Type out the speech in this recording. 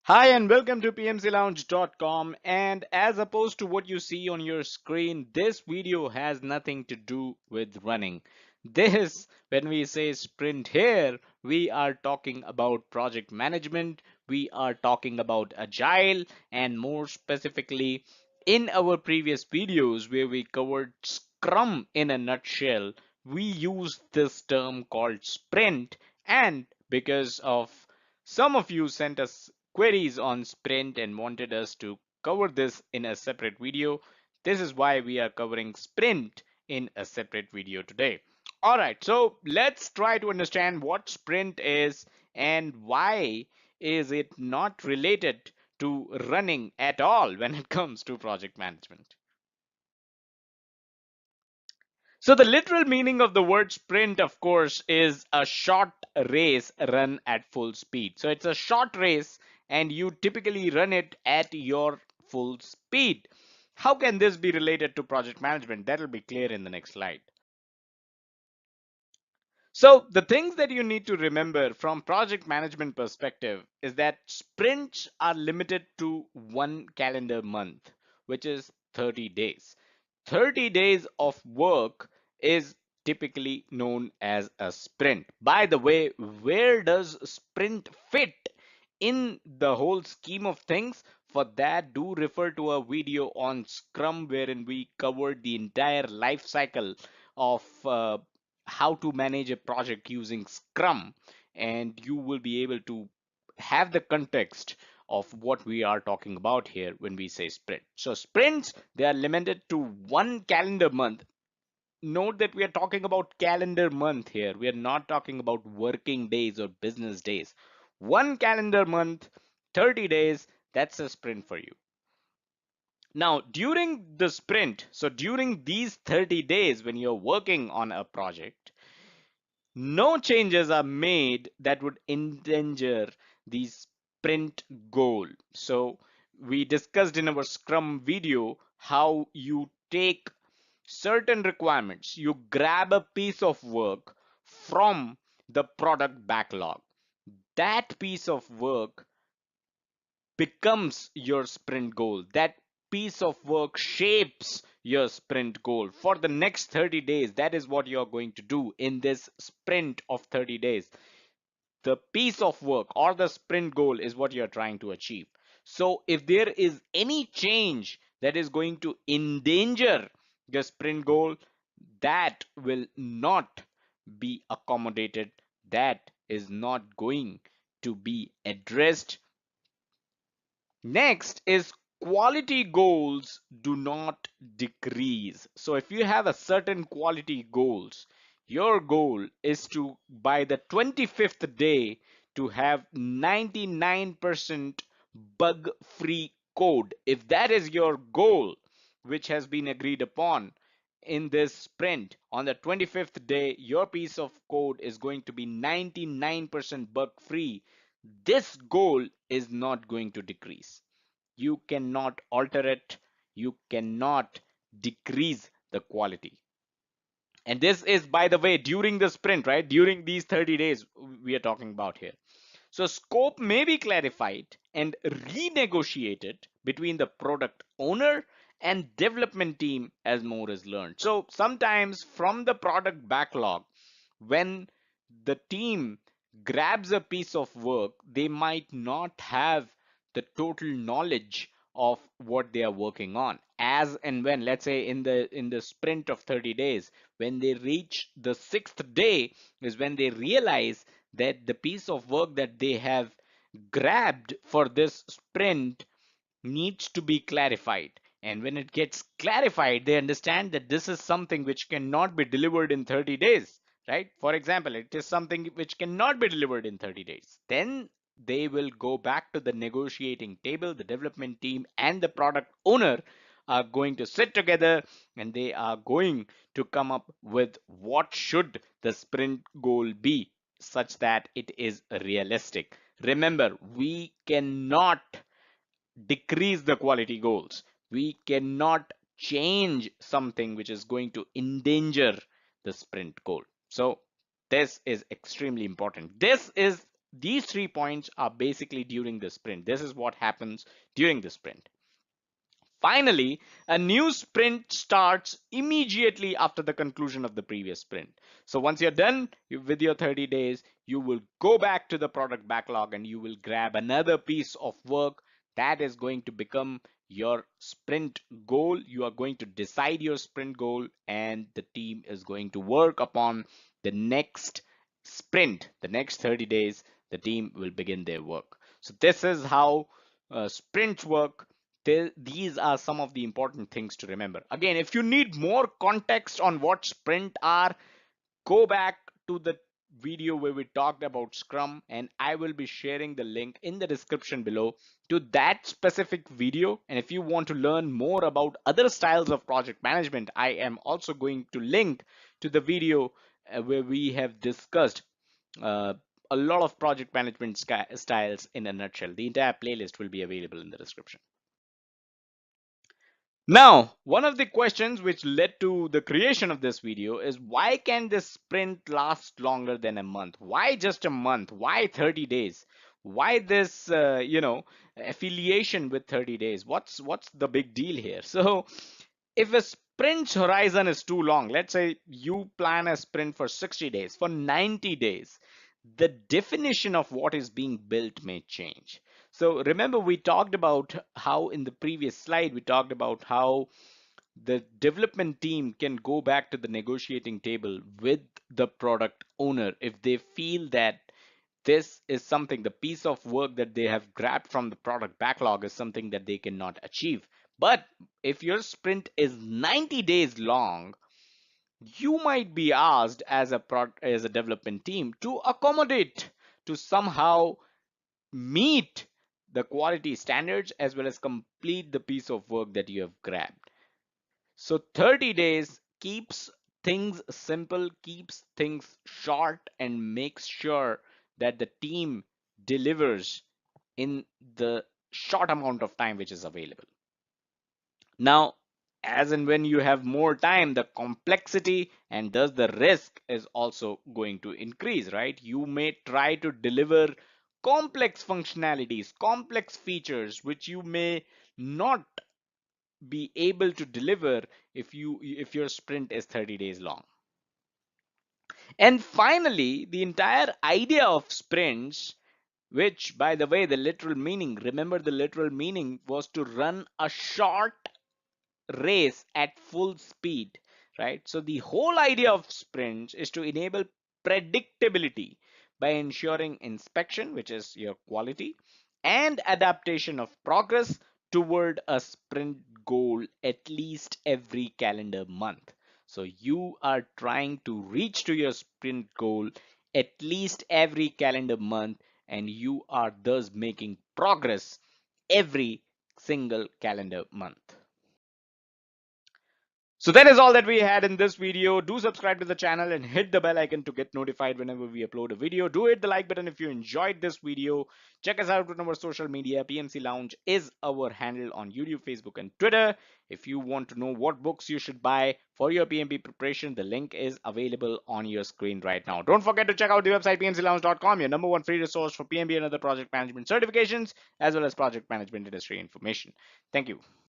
Hi and welcome to pmclounge.com, and as opposed to what you see on your screen, this video has nothing to do with running. When we say sprint here, we are talking about project management, we are talking about agile, and more specifically, in our previous videos where we covered Scrum in a nutshell, we used this term called sprint, and because of some of you sent us queries on Sprint and wanted us to cover this in a separate video. This is why we are covering Sprint in a separate video today. All right, so let's try to understand what Sprint is and why is it not related to running at all when it comes to project management. So the literal meaning of the word sprint, of course, is a short race run at full speed. So it's a short race and you typically run it at your full speed. How can this be related to project management? That'll be clear in the next slide. So the things that you need to remember from project management perspective is that sprints are limited to one calendar month, which is 30 days. 30 days of work is typically known as a sprint. By the way, where does sprint fit in the whole scheme of things? For that, do refer to a video on Scrum wherein we covered the entire life cycle of how to manage a project using Scrum, and you will be able to have the context of what we are talking about here when we say sprint. So sprints, they are limited to one calendar month. Note that we are talking about calendar month here. We are not talking about working days or business days. One calendar month, 30 days, that's a sprint for you. Now, during the sprint, so during these 30 days when you're working on a project, no changes are made that would endanger the sprint goal. So we discussed in our Scrum video how you take certain requirements, you grab a piece of work from the product backlog. That piece of work becomes your sprint goal. That piece of work shapes your sprint goal for the next 30 days. That is what you're going to do in this sprint of 30 days. The piece of work or the sprint goal is what you're trying to achieve. So if there is any change that is going to endanger the sprint goal, that will not be accommodated. That is not going to be addressed. Next is quality goals do not decrease. So if you have a certain quality goals, your goal is to by the 25th day to have 99% bug free code. If that is your goal, which has been agreed upon in this sprint, on the 25th day, your piece of code is going to be 99% bug free. This goal is not going to decrease. You cannot alter it. You cannot decrease the quality. And this is, by the way, during the sprint, right? During these 30 days we are talking about here. So scope may be clarified and renegotiated between the product owner and development team as more is learned. So sometimes from the product backlog, when the team grabs a piece of work, they might not have the total knowledge of what they are working on. As and when, let's say in the sprint of 30 days, when they reach the sixth day is when they realize that the piece of work that they have grabbed for this sprint needs to be clarified. And when it gets clarified, they understand that this is something which cannot be delivered in 30 days, right? For example, it is something which cannot be delivered in 30 days. Then they will go back to the negotiating table. The development team and the product owner are going to sit together and they are going to come up with what should the sprint goal be such that it is realistic. Remember, we cannot decrease the quality goals. We cannot change something which is going to endanger the sprint goal. So this is extremely important. This is these 3 points are basically during the sprint. This is what happens during the sprint. Finally, a new sprint starts immediately after the conclusion of the previous sprint. So once you're done with your 30 days, you will go back to the product backlog and you will grab another piece of work that is going to become your sprint goal. You are going to decide your sprint goal, and the team is going to work upon the next sprint. The next 30 days, the team will begin their work. So this is how sprints work. These are some of the important things to remember. Again, if you need more context on what sprint are, go back to the video where we talked about Scrum, and I will be sharing the link in the description below to that specific video. And if you want to learn more about other styles of project management, I am also going to link to the video where we have discussed uh, a lot of project management styles in a nutshell. The entire playlist will be available in the description. Now, one of the questions which led to the creation of this video is, why can this sprint last longer than a month? Why just a month? Why 30 days? Why this, affiliation with 30 days? What's the big deal here? So if a sprint's horizon is too long, let's say you plan a sprint for 60 days, for 90 days, the definition of what is being built may change. So remember, we talked about how in the previous slide, we talked about how the development team can go back to the negotiating table with the product owner if they feel that this is something, the piece of work that they have grabbed from the product backlog is something that they cannot achieve. But if your sprint is 90 days long, you might be asked as as a development team to accommodate, to somehow meet the quality standards as well as complete the piece of work that you have grabbed. So 30 days keeps things simple, keeps things short, and makes sure that the team delivers in the short amount of time which is available. Now, as and when you have more time, the complexity and thus the risk is also going to increase, right? You may try to deliver complex functionalities, complex features, which you may not be able to deliver if your sprint is 30 days long. And finally, the entire idea of sprints, which by the way, the literal meaning, remember the literal meaning was to run a short race at full speed, right? So the whole idea of sprints is to enable predictability by ensuring inspection, which is your quality, and adaptation of progress toward a sprint goal at least every calendar month. So you are trying to reach to your sprint goal at least every calendar month, and you are thus making progress every single calendar month. So that is all that we had in this video. Do subscribe to the channel and hit the bell icon to get notified whenever we upload a video. Do hit the like button if you enjoyed this video. Check us out on our social media. PMC Lounge is our handle on YouTube, Facebook, and Twitter. If you want to know what books you should buy for your PMP preparation, the link is available on your screen right now. Don't forget to check out the website pmclounge.com, your number one free resource for PMP and other project management certifications, as well as project management industry information. Thank you.